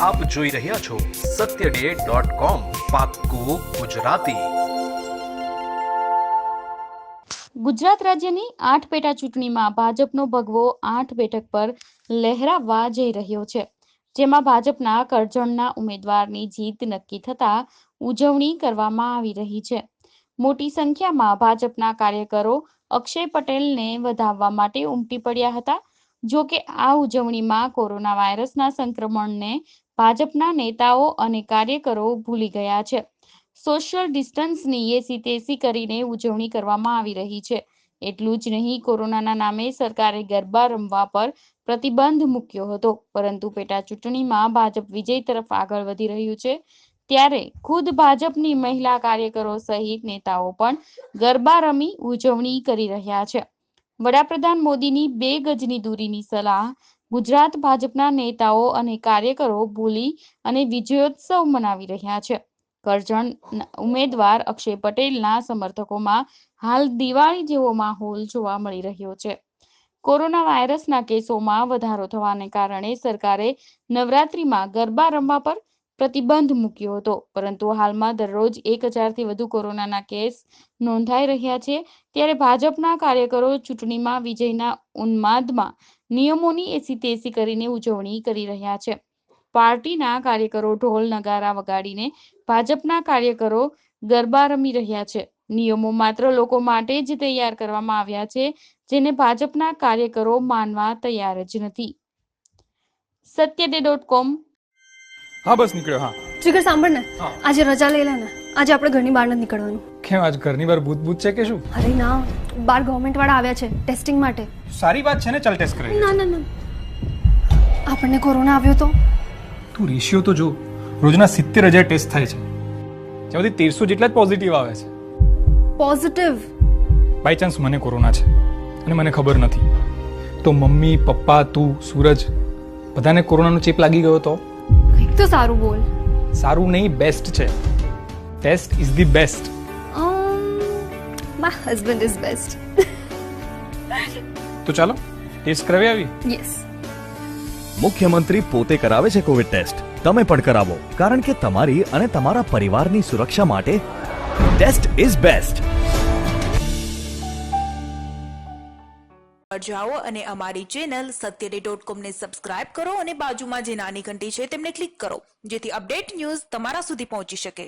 આપ જોઈ રહ્યા છો satyday.com પાક્કું ગુજરાતી। ગુજરાત રાજ્યની 8 પેટા ચૂંટણીમાં ભાજપનો ભગવો 8 બેઠક પર લહેરાવવા જઈ રહ્યો છે, જેમાં ભાજપના કરજણના ઉમેદવારની જીત નક્કી થતા ઉજવણી કરવામાં આવી રહી છે। મોટી સંખ્યામાં ભાજપના કાર્યકરો અક્ષય પટેલને વધાવવા માટે ઉમટી પડ્યા હતા। જો કે આ ઉજવણીમાં કોરોના વાયરસના સંક્રમણને ભાજપના નેતાઓ અને કાર્યકરો ભૂલી ગયા છે। સોશિયલ ડિસ્ટન્સની એસી તેસી કરીને ઉજવણી કરવામાં આવી રહી છે। એટલું જ નહીં, કોરોનાના નામે સરકારે ગરબા રમવા પર પ્રતિબંધ મૂક્યો હતો, પરંતુ પેટા ચૂંટણીમાં ભાજપ વિજય તરફ આગળ વધી રહ્યું છે, ત્યારે ખુદ ભાજપની મહિલા કાર્યકરો સહિત નેતાઓ પણ ગરબા રમી ઉજવણી કરી રહ્યા છે। વડાપ્રધાન મોદીની 2 ગજની દૂરીની સલાહ ગુજરાત ભાજપના નેતાઓ અને કાર્યકરો ભૂલી અને વિજયોત્સવ મનાવી રહ્યા છે। કરજણ ઉમેદવાર અક્ષય પટેલના સમર્થકોમાં હાલ દિવાળી જેવો માહોલ જોવા મળી રહ્યો છે। કોરોના વાયરસના કેસોમાં વધારો થવાને કારણે સરકારે નવરાત્રીમાં ગરબા રમવા પર પ્રતિબંધ મૂક્યો હતો, પરંતુ હાલમાં દરરોજ 1000થી વધુ કોરોનાના કેસ નોંધાઈ રહ્યા છે, ત્યારે ભાજપના કાર્યકરો ચૂંટણીમાં વિજયના ઉન્માદમાં નિયમોની એસી તેસી કરીને ઉજવણી કરી રહ્યા છે। પાર્ટીના કાર્યકરો ઢોલ નગારા વગાડીને ભાજપના કાર્યકરો ગરબા રમી રહ્યા છે। નિયમો માત્ર લોકો માટે જ તૈયાર કરવામાં આવ્યા છે, જેને ભાજપના કાર્યકરો માનવા તૈયાર જ નથી। satyday.com। હા બસ નીકળ્યો। હા જીગર સાંભળ ને, આજે રજા લઈ લે ને, આજે આપણે ઘરની બહાર નથી નીકળવાનું। કેમ આજ ઘરની બહાર ભૂત છે કે શું? અરે ના, બાર ગવર્મેન્ટ વાળા આવ્યા છે ટેસ્ટિંગ માટે। સારી વાત છે ને, ચાલ ટેસ્ટ કરાવી। ના ના ના, આપણને કોરોના આવ્યો તો? તું રેશિયો તો જો, રોજના 70,000 ટેસ્ટ થાય છે, જેમાંથી 1300 જેટલા જ પોઝિટિવ આવે છે। પોઝિટિવ? બાય ચાન્સ મને કોરોના છે અને મને ખબર નથી, તો મમ્મી પપ્પા તું સૂરજ બધાને કોરોનાનો ચેપ લાગી ગયો તો? કંઈક તો સારું બોલ। સારું નહીં, બેસ્ટ છે। Taste is the best. My husband is best. તો ચાલો ટેસ્ટ કરાવી આવી। યસ। મુખ્યમંત્રી પોતે કરાવે છે કોવિડ ટેસ્ટ, તમે પણ કરાવો, કારણ કે તમારી અને તમારા પરિવારની સુરક્ષા માટે ટેસ્ટ ઇઝ બેસ્ટ। જાઓ અને અમારી ચેનલ satyday.com ને સબસ્ક્રાઇબ કરો અને બાજુમાં જે નાની ઘંટી છે તેમને ક્લિક કરો, જેથી અપડેટ ન્યૂઝ તમારા સુધી પહોંચી શકે।